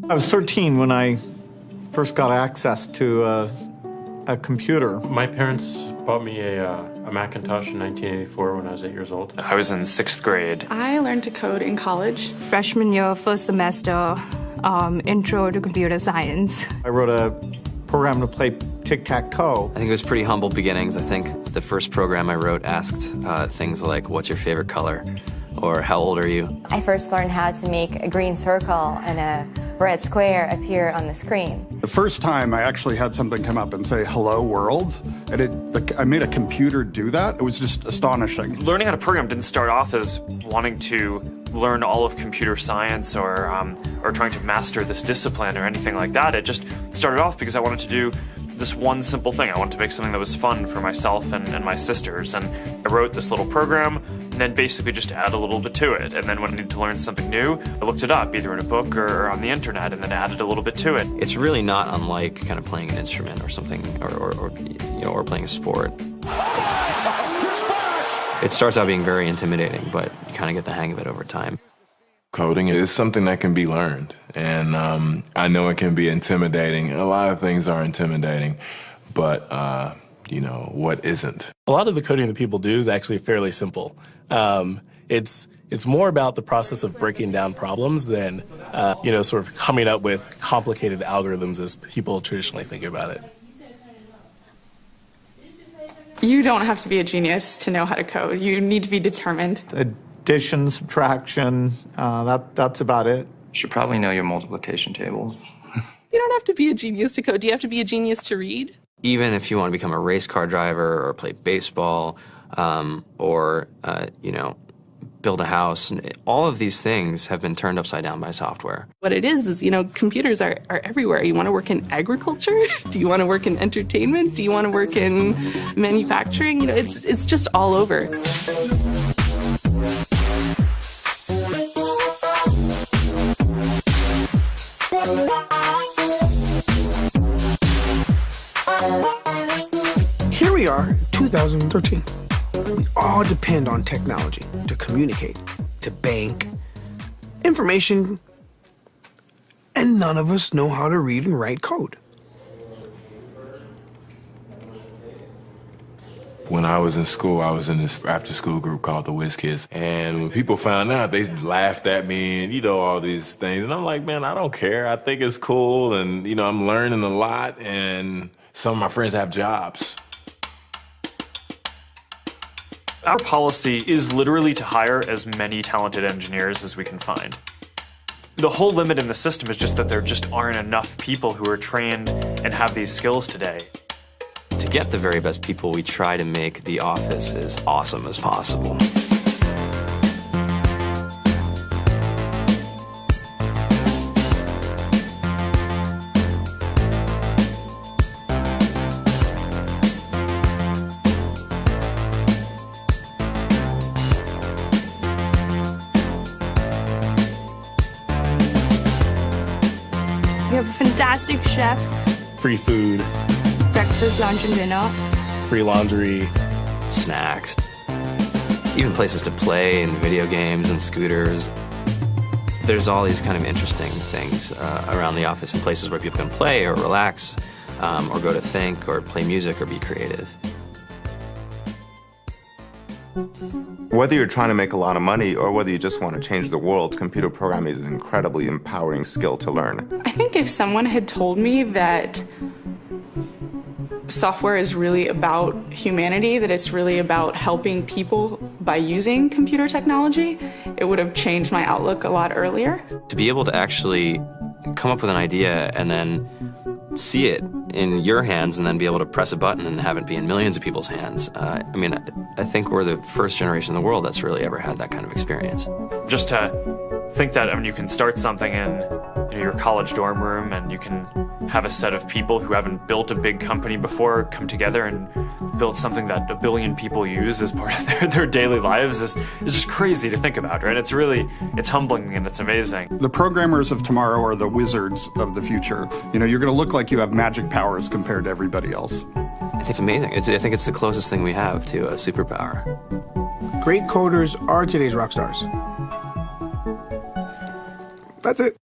I was 13 when I first got access to a computer. My parents bought me a Macintosh in 1984 when I was 8 years old. I was in 6th grade. I learned to code in college. Freshman year, first semester, intro to computer science. I wrote a program to play tic-tac-toe. I think it was pretty humble beginnings. I think the first program I wrote asked things like, what's your favorite color? Or how old are you? I first learned how to make a green circle and a red square appear on the screen. The first time I actually had something come up and say, hello world, and I made a computer do that. It was just astonishing. Learning how to program didn't start off as wanting to learn all of computer science or trying to master this discipline or anything like that. It just started off because I wanted to do this one simple thing. I wanted to make something that was fun for myself and my sisters. And I wrote this little program and then basically just add a little bit to it. And then when I needed to learn something new, I looked it up, either in a book or on the internet, and then added a little bit to it. It's really not unlike kind of playing an instrument or something, or playing a sport. It starts out being very intimidating, but you kind of get the hang of it over time. Coding is something that can be learned, and I know it can be intimidating. A lot of things are intimidating, but what isn't? A lot of the coding that people do is actually fairly simple. It's more about the process of breaking down problems than sort of coming up with complicated algorithms as people traditionally think about it. You don't have to be a genius to know how to code. You need to be determined. Addition, subtraction, that's about it. You should probably know your multiplication tables. You don't have to be a genius to code. Do you have to be a genius to read? Even if you want to become a race car driver or play baseball or build a house, all of these things have been turned upside down by software. What it is computers are everywhere. You want to work in agriculture? Do you want to work in entertainment? Do you want to work in manufacturing? It's just all over. Here we are, 2013. We all depend on technology to communicate, to bank, information, and none of us know how to read and write code. When I was in school, I was in this after-school group called the Whiz Kids. And when people found out, they laughed at me and, all these things. And I'm like, man, I don't care. I think it's cool. And, I'm learning a lot. And some of my friends have jobs. Our policy is literally to hire as many talented engineers as we can find. The whole limit in the system is just that there just aren't enough people who are trained and have these skills today. To get the very best people, we try to make the office as awesome as possible. We have a fantastic chef. Free food. Breakfast, lunch, and dinner. Free laundry. Snacks. Even places to play and video games and scooters. There's all these kind of interesting things around the office and places where people can play or relax or go to think or play music or be creative. Whether you're trying to make a lot of money or whether you just want to change the world, computer programming is an incredibly empowering skill to learn. I think if someone had told me that software is really about humanity, that it's really about helping people by using computer technology, it would have changed my outlook a lot earlier. To be able to actually come up with an idea and then see it in your hands and then be able to press a button and have it be in millions of people's hands. I think we're the first generation in the world that's really ever had that kind of experience. Just to think that you can start something in your college dorm room and you can have a set of people who haven't built a big company before come together and build something that 1 billion people use as part of their daily lives is just crazy to think about, right? It's humbling and it's amazing. The programmers of tomorrow are the wizards of the future. You're going to look like you have magic powers compared to everybody else. I think it's amazing. I think it's the closest thing we have to a superpower. Great coders are today's rock stars. That's it.